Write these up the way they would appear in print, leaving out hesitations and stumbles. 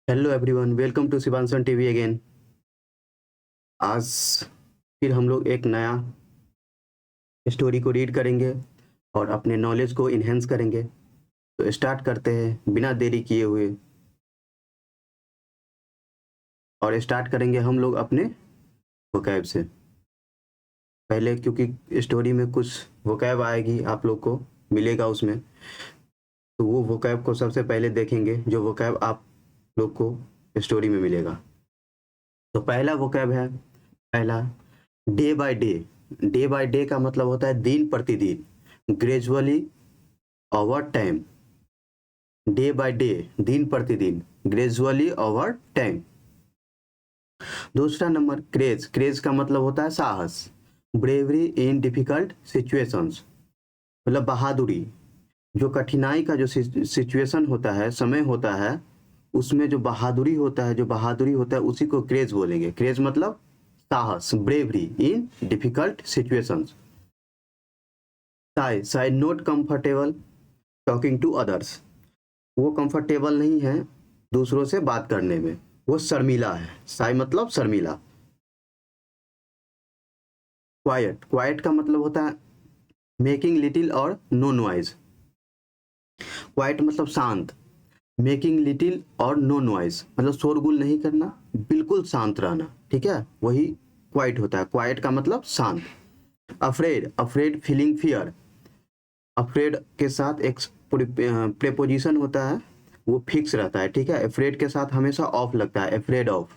Hello everyone, welcome to Shivansan TV again. आज फिर हम लोग एक नया स्टोरी को रीड करेंगे और अपने नॉलेज को इन्हेंस करेंगे। तो स्टार्ट करते हैं बिना देरी किए हुए और स्टार्ट करेंगे हम लोग अपने वोकैब से। पहले क्योंकि स्टोरी में कुछ वोकैब आएगी, आप लोग को मिलेगा उसमें, तो वो वोकैब को सबसे पहले देखेंगे जो वोकैब आप लोग को स्टोरी में मिलेगा। तो पहला वोकैब है, पहला day by day. Day by day का मतलब होता है दिन प्रतिदिन, gradually, over time. Day by day, दिन प्रतिदिन, ग्रेजुअली, ओवर टाइम। दूसरा नंबर क्रेज। क्रेज का मतलब होता है साहस, ब्रेवरी इन डिफिकल्ट सिचुएशंस, मतलब बहादुरी। जो कठिनाई का जो सिचुएशन होता है, समय होता है, उसमें जो बहादुरी होता है, उसी को क्रेज बोलेंगे। क्रेज मतलब साहस, bravery in difficult situations. Sai, Sai not comfortable talking to others. वो कंफर्टेबल नहीं है दूसरों से बात करने में, वो शर्मीला है। साई मतलब शर्मीला। क्वाइट, क्वाइट का मतलब होता है मेकिंग लिटिल और नो नॉइज। क्वाइट मतलब शांत, मेकिंग लिटिल और नो नॉइज मतलब शोरगुल नहीं करना, बिल्कुल शांत रहना। ठीक है, वही क्वाइट होता है। क्वाइट का मतलब शांत। Afraid, afraid feeling fear. Afraid के साथ एक प्रेपोजिशन होता है, वो फिक्स रहता है। ठीक है, अफ्रेड के साथ हमेशा ऑफ लगता है, अफ्रेड ऑफ।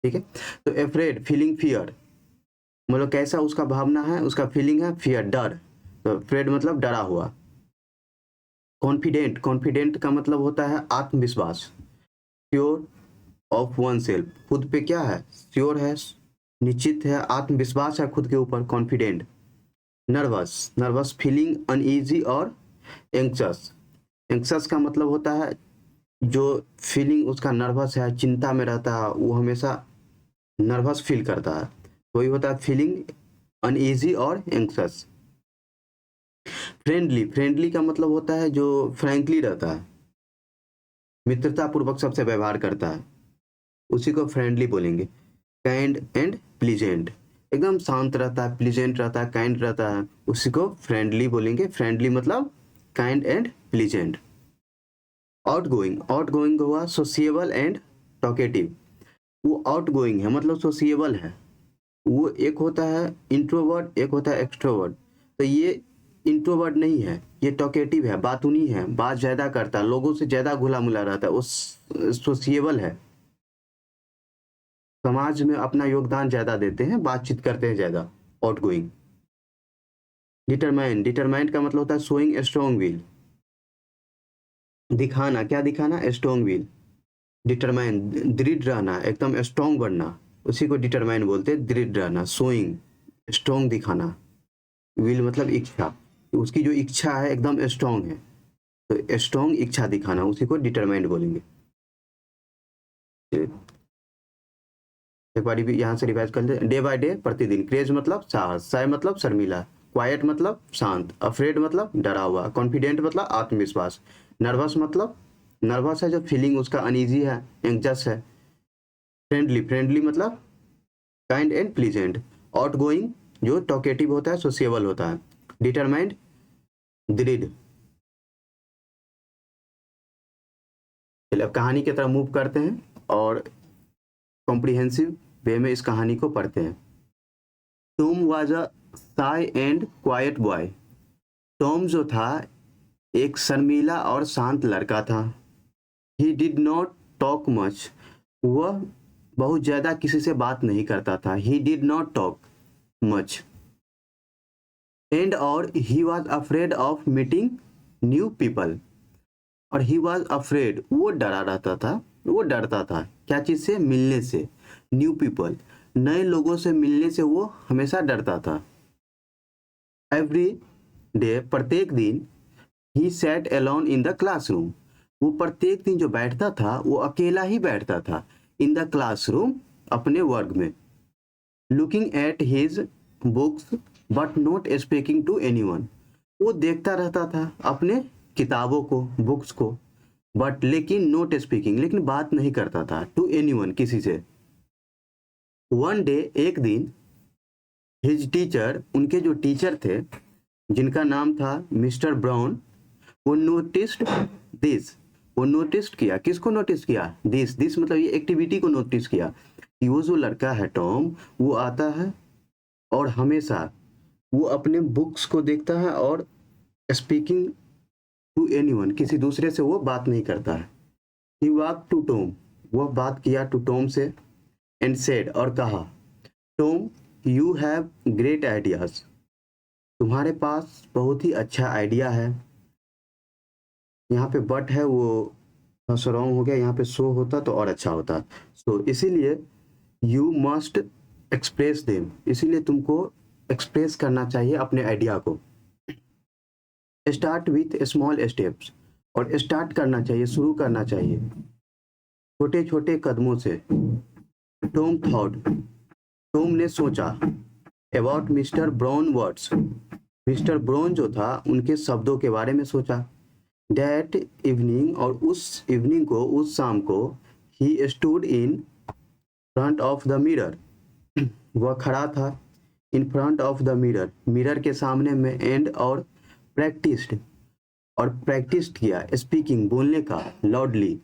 ठीक है, तो अफ्रेड फीलिंग फियर मतलब कैसा उसका भावना है, उसका फीलिंग है फियर, डर। तो अफ्रेड मतलब डरा हुआ। कॉन्फिडेंट, कॉन्फिडेंट का मतलब होता है आत्मविश्वास, श्योर ऑफ वन सेल्फ, खुद पे क्या है, श्योर है, निश्चित है, आत्मविश्वास है खुद के ऊपर, confident. Nervous, nervous feeling uneasy और एंक्शस। एंक्शस का मतलब होता है जो फीलिंग उसका नर्वस है, चिंता में रहता है, वो हमेशा नर्वस फील करता है, वही होता है फीलिंग अनईजी और एंक्शस। फ्रेंडली, फ्रेंडली का मतलब होता है जो फ्रैंकली रहता है, मित्रता पूर्वक सबसे व्यवहार करता है, उसी को फ्रेंडली बोलेंगे। काइंड एंड प्लीजेंट, एकदम शांत रहता है, प्लीजेंट रहता है, काइंड रहता है, उसी को फ्रेंडली बोलेंगे। फ्रेंडली मतलब kind and pleasant. Out going, out going हुआ सोशिएबल एंड टॉकेटिव। वो आउट गोइंग है मतलब सोशिएबल है। वो एक होता है इंट्रोवर्ट, एक होता है एक्सट्रोवर्ट। तो ये इंट्रोवर्ट नहीं है, ये टॉकेटिव है, बातूनी है, बात ज्यादा करता है, लोगों से ज्यादा घुला मिला रहता है, वो सोशिएबल है, समाज में अपना योगदान ज्यादा देते हैं, बातचीत करते हैं ज्यादा। Out going. डिटरमाइन, डिटरमाइंड का मतलब होता है शोइंग स्ट्रॉन्ग विल, दिखाना, क्या दिखाना, स्ट्रॉन्ग विल। डिटरमाइन दृढ़ रहना, एकदम स्ट्रॉन्ग बनना, उसी को डिटरमाइन बोलते हैं, दृढ़ रहना, शोइंग स्ट्रॉन्ग दिखाना। विल मतलब इच्छा, उसकी जो इच्छा है एकदम स्ट्रॉन्ग है, तो स्ट्रॉन्ग इच्छा दिखाना, उसी को डिटरमाइंड बोलेंगे। एक बार भी यहाँ से रिवाइज कर ले। डे बाय डे, प्रतिदिन। क्रेज मतलब साहस, साय मतलब शर्मिला, क्वाइट मतलब शांत, अफ्रेड मतलब डरा हुआ, कॉन्फिडेंट मतलब आत्मविश्वास, नर्वस मतलब नर्वस है जो फीलिंग उसका अनईजी है, एंग्जस है। फ्रेंडली, फ्रेंडली मतलब kind and pleasant. Out going जो टॉकेटिव होता है, सोशिएबल होता है। डिटरमाइंड दृढ़। चलिए अब कहानी की तरफ मूव करते हैं और कॉम्प्रिहेंसिव वे में इस कहानी को पढ़ते हैं। Tom was a shy and quite boy. Tom जो था एक शर्मीला और शांत लड़का था। He did not talk much, वह बहुत ज्यादा किसी से बात नहीं करता था। He did not talk much and और he was afraid of meeting new people. और ही वॉज अफ्रेड, वो डरा रहता था, वो डरता था क्या चीज से, मिलने से, न्यू पीपल, नए लोगों से मिलने से वो हमेशा डरता था। एवरी डे, प्रत्येक दिन, he sat alone in the classroom, वो प्रत्येक दिन जो बैठता था वो अकेला ही बैठता था, इन द क्लासरूम, अपने वर्ग में। Looking at his books but not speaking to anyone, वो देखता रहता था अपने किताबों को, बुक्स को, बट लेकिन नॉट स्पीकिंग, लेकिन बात नहीं करता था टू एनीवन, किसी से। वन डे, एक दिन, हिज टीचर, उनके जो टीचर थे जिनका नाम था मिस्टर ब्राउन, वो नोटिस्ड दिस, वो नोटिस किया, किसको नोटिस किया, दिस मतलब ये एक्टिविटी को नोटिस किया कि वो जो लड़का है टॉम, वो आता है और हमेशा वो अपने बुक्स को देखता है और स्पीकिंग टू एनीवन, किसी दूसरे से वो बात नहीं करता है। ही वॉक टू टॉम, वह बात किया टू टॉम से, एंड सेड, और कहा, Tom you have great ideas, तुम्हारे पास बहुत ही अच्छा आइडिया है। यहाँ पे बट है वो रॉन्ग हो गया, यहाँ पे सो होता तो और अच्छा होता। सो इसीलिए यू मस्ट एक्सप्रेस देम, इसीलिए तुमको एक्सप्रेस करना चाहिए अपने आइडिया को। स्टार्ट विथ स्मॉल स्टेप्स, और स्टार्ट करना चाहिए, शुरू करना चाहिए छोटे छोटे कदमों से। टॉम थॉट, टॉम ने सोचा, about mister brown words, mister brown जो था उनके शब्दों के बारे में सोचा। दैट इवनिंग, और उस इवनिंग को, उस शाम को, he stood in front of the mirror, वह खड़ा था in front of the mirror, mirror के सामने में, एंड और प्रैक्टिस्ड, और प्रैक्टिस किया स्पीकिंग, बोलने का, लाउडली,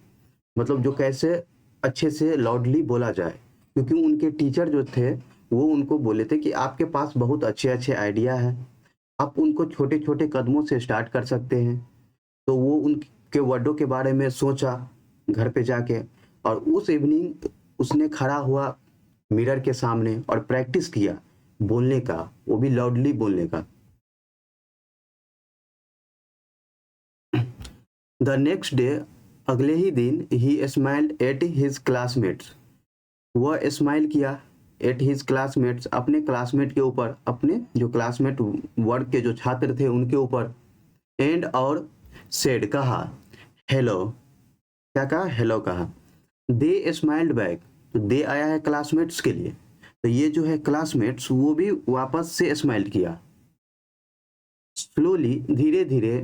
मतलब जो कैसे अच्छे से लाउडली बोला जाए, क्योंकि उनके टीचर जो थे वो उनको बोले थे कि आपके पास बहुत अच्छे अच्छे आइडिया है, आप उनको छोटे छोटे कदमों से स्टार्ट कर सकते हैं। तो वो उनके वर्डों के बारे में सोचा घर पे जाके, और उस इवनिंग उसने खड़ा हुआ मिरर के सामने और प्रैक्टिस किया बोलने का, वो भी लाउडली बोलने का। द नेक्स्ट डे, अगले ही दिन, ही स्माइल्ड एट हिज क्लासमेट्स, वह स्माइल किया एट हिज क्लासमेट्स, अपने क्लासमेट के ऊपर, अपने जो क्लासमेट वर्ग के जो छात्र थे उनके ऊपर, एंड और सेड, कहा, हेलो, क्या कहा, हेलो कहा। दे स्माइल्ड बैक, तो दे आया है क्लासमेट्स के लिए, तो ये जो है क्लासमेट्स वो भी वापस से स्माइल किया। स्लोली, धीरे धीरे,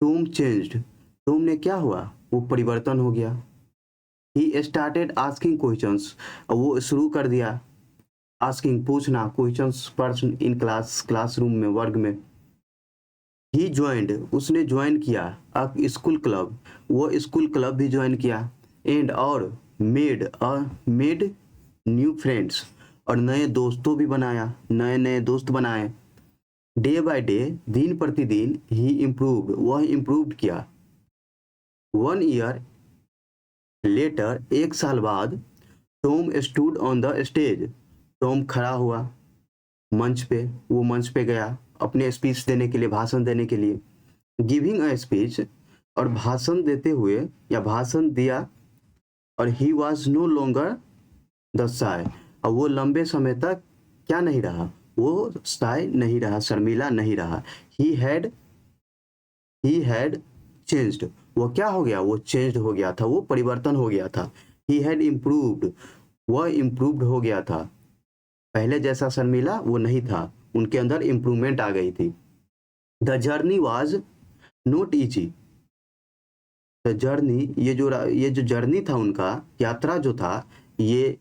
टॉम चेंज्ड, टॉम ने क्या हुआ, वो परिवर्तन हो गया। ही स्टार्टेड आस्किंग क्वेश्चंस, वो शुरू कर दिया आस्किंग, पूछना, questions person in class, classroom में, वर्ग में। ही ज्वाइंड, उसने ज्वाइन किया अ स्कूल क्लब, वो स्कूल क्लब भी ज्वाइन किया। एंड और मेड न्यू फ्रेंड्स, और नए दोस्तों भी बनाया, नए नए दोस्त बनाए। डे बाय डे, दिन प्रतिदिन, ही इम्प्रूव्ड, वह इम्प्रूव्ड किया। 1 ईयर लेटर, एक साल बाद, Tom stood on the stage, Tom खड़ा हुआ मंच पे, वो मंच पे गया अपने स्पीच देने के लिए, भाषण देने के लिए। गिविंग अ स्पीच, और भाषण देते हुए या भाषण दिया। और he was no longer the shy, और वो लंबे समय तक क्या नहीं रहा, वो शाय नहीं रहा, शर्मीला नहीं रहा। ही हैड चेंज्ड, वो क्या हो गया, वो चेंज्ड हो गया था, वो परिवर्तन हो गया था। ही हैड इम्प्रूव्ड, वह इम्प्रूव्ड हो गया था, पहले जैसा शर्मीला वो नहीं था, उनके अंदर इम्प्रूवमेंट आ गई थी। The journey was not easy, the journey, ये जो जर्नी था उनका, यात्रा जो था, ये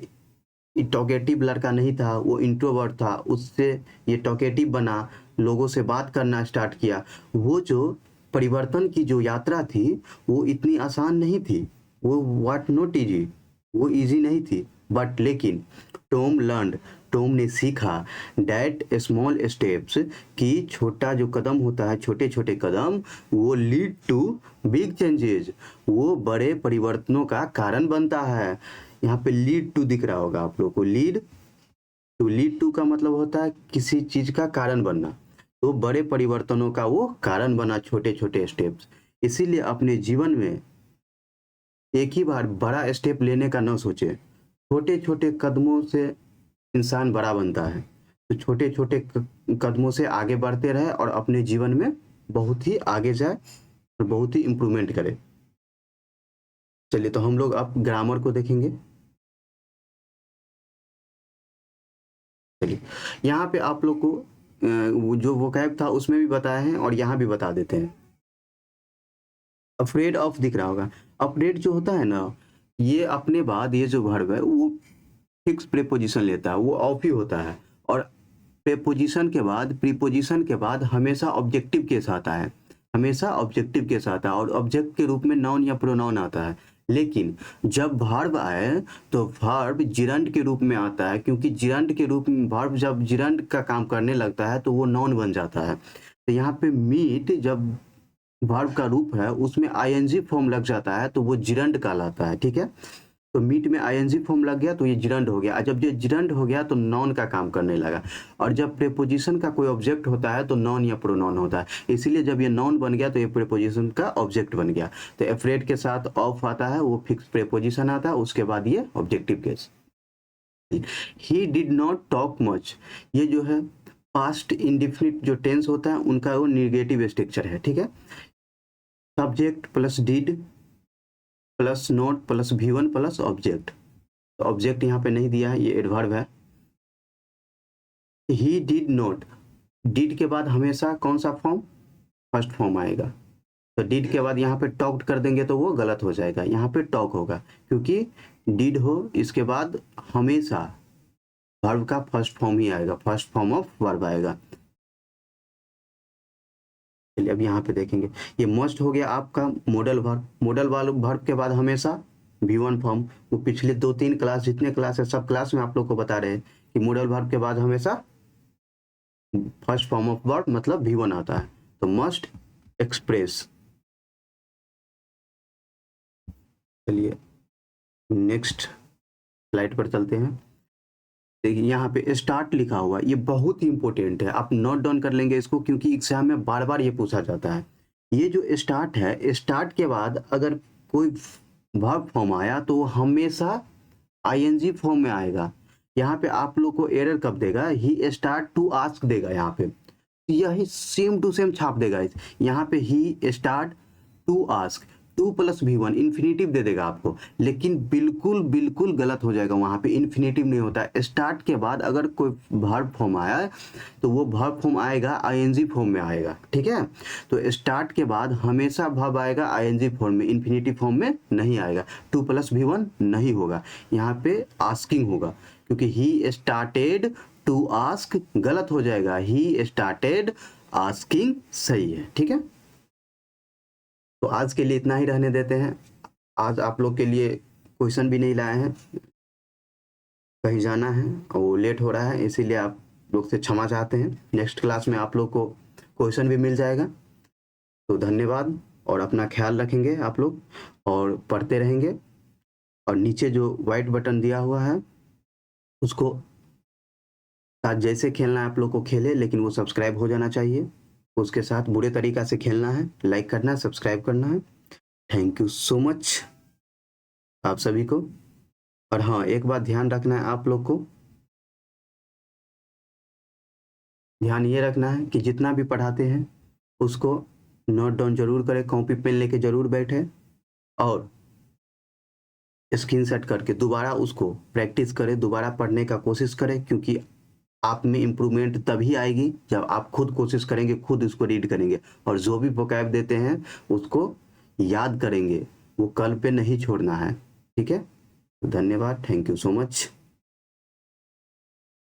टॉकेटिव लड़का नहीं था, वो इंट्रोवर्ट था, उससे ये टॉकेटिव बना, लोगों से बात करना स्टार्ट किया। वो जो परिवर्तन की जो यात्रा थी वो इतनी आसान नहीं थी, वो व्हाट नॉट इजी, वो इजी नहीं थी, बट लेकिन टॉम लर्नड, टॉम ने सीखा, डैट स्मॉल स्टेप्स, कि छोटा जो कदम होता है, छोटे छोटे कदम, वो लीड टू बिग चेंजेस, वो बड़े परिवर्तनों का कारण बनता है। यहाँ पे लीड टू दिख रहा होगा आप लोगों को, लीड टू का मतलब होता है किसी चीज का कारण बनना, तो बड़े परिवर्तनों का वो कारण बना छोटे छोटे स्टेप्स। इसीलिए अपने जीवन में एक ही बार बड़ा स्टेप लेने का न सोचे, छोटे छोटे कदमों से इंसान बड़ा बनता है। तो छोटे छोटे कदमों से आगे बढ़ते रहे और अपने जीवन में बहुत ही आगे जाए और बहुत ही इम्प्रूवमेंट करे। चलिए, तो हम लोग अब ग्रामर को देखेंगे। चलिए, यहाँ पे आप लोग को वो जो वोकैब था उसमें भी बताया है और यहाँ भी बता देते हैं। अफ्रेड ऑफ दिख रहा होगा, अपडेट जो होता है ना, ये अपने बाद ये जो वर्ब है वो फिक्स प्रीपोजिशन लेता है, वो ऑफ ही होता है। और प्रीपोजिशन के बाद हमेशा ऑब्जेक्टिव केस आता है, हमेशा ऑब्जेक्टिव केस आता है और ऑब्जेक्ट के रूप में नाउन या प्रोनाउन आता है। लेकिन जब वर्ब आए तो वर्ब जिरंड के रूप में आता है, क्योंकि जिरंड के रूप में वर्ब जब जिरंड का काम करने लगता है तो वो नाउन बन जाता है। तो यहाँ पे मीट जब वर्ब का रूप है उसमें आईएनजी फॉर्म लग जाता है तो वो जिरंड कहलाता है, ठीक है। तो मीट में आईएनजी फॉर्म लग गया तो ये जिरंड हो गया, और जब ये जिरंड हो गया तो नाउन का काम करने लगा। और जब प्रीपोजिशन का कोई ऑब्जेक्ट होता है तो नाउन या प्रोनाउन होता है, इसीलिए जब ये नाउन बन गया तो ये प्रीपोजिशन का ऑब्जेक्ट बन गया। तो एफ्रेड के साथ ऑफ आता है, वो फिक्स प्रीपोजिशन आता है, उसके बाद ये objective case. He did not talk much, ये जो है पास्ट इंडेफिनिट जो टेंस होता है उनका वो नेगेटिव स्ट्रक्चर है, ठीक है। Subject plus did plus note plus V1 plus object. तो ऑब्जेक्ट यहाँ पे नहीं दिया है, ये एडवर्ब है। ही डिड नॉट, डिड के बाद हमेशा कौन सा फॉर्म, फर्स्ट फॉर्म आएगा। तो डिड के बाद यहाँ पे टॉक्ड कर देंगे तो वो गलत हो जाएगा, यहाँ पे टॉक होगा, क्योंकि डिड हो इसके बाद हमेशा वर्ब का फर्स्ट फॉर्म ही आएगा, फर्स्ट फॉर्म ऑफ वर्ब आएगा। चलिए अब यहाँ पे देखेंगे, ये मस्ट हो गया आपका मॉडल वर्ब। मॉडल वर्ब के बाद हमेशा V1 फॉर्म। वो पिछले 2-3 क्लास जितने क्लास है सब क्लास में आप लोग को बता रहे हैं कि मॉडल वर्ब के बाद हमेशा फर्स्ट फॉर्म ऑफ वर्ब मतलब V1 आता है। तो मस्ट एक्सप्रेस। चलिए नेक्स्ट स्लाइड पर चलते हैं। देखिए यहाँ पे स्टार्ट लिखा हुआ, ये बहुत ही इंपॉर्टेंट है, आप नोट डाउन कर लेंगे इसको, क्योंकि एग्जाम में बार बार ये पूछा जाता है। ये जो स्टार्ट है, स्टार्ट के बाद अगर कोई वर्ब फॉर्म आया तो हमेशा आईएनजी फॉर्म में आएगा। यहाँ पे आप लोग को एरर कब देगा, ही स्टार्ट टू आस्क देगा, यहाँ पे यही सेम टू सेम छाप देगा। यहाँ पे he start to ask, 2 plus V1 infinitive दे देगा आपको, लेकिन बिल्कुल बिल्कुल गलत हो जाएगा, वहाँ पे इन्फिनेटिव नहीं होता है। स्टार्ट के बाद अगर कोई वर्ब फॉर्म आया है तो वो वर्ब फॉर्म आएगा आईएनजी फॉर्म में आएगा, ठीक है। तो स्टार्ट के बाद हमेशा वर्ब आएगा आईएनजी फॉर्म में, इन्फिनेटिव फॉर्म में नहीं आएगा। 2 प्लस V1 नहीं होगा, यहाँ पे आस्किंग होगा, क्योंकि ही स्टार्टेड टू आस्क गलत हो जाएगा, ही स्टार्टेड आस्किंग सही है, ठीक है। तो आज के लिए इतना ही रहने देते हैं। आज आप लोग के लिए क्वेश्चन भी नहीं लाए हैं, कहीं जाना है और वो लेट हो रहा है, इसीलिए आप लोग से क्षमा चाहते हैं। नेक्स्ट क्लास में आप लोग को क्वेश्चन भी मिल जाएगा। तो धन्यवाद, और अपना ख्याल रखेंगे आप लोग और पढ़ते रहेंगे। और नीचे जो वाइट बटन दिया हुआ है उसको साथ जैसे खेलना है आप लोग को खेले, लेकिन वो सब्सक्राइब हो जाना चाहिए। उसके साथ बुरे तरीका से खेलना है, लाइक करना है, सब्सक्राइब करना है। थैंक यू सो मच आप सभी को। और हाँ, एक बात ध्यान रखना है आप लोग को, ध्यान ये रखना है कि जितना भी पढ़ाते हैं उसको नोट डाउन जरूर करें, कॉपी पेन लेके जरूर बैठे और स्क्रीनशॉट करके दोबारा उसको प्रैक्टिस करें, दोबारा पढ़ने का कोशिश करें, क्योंकि आप में इम्प्रूवमेंट तभी आएगी जब आप खुद कोशिश करेंगे, खुद उसको रीड करेंगे और जो भी वोकैब देते हैं उसको याद करेंगे, वो कल पे नहीं छोड़ना है, ठीक है। धन्यवाद, थैंक यू सो मच।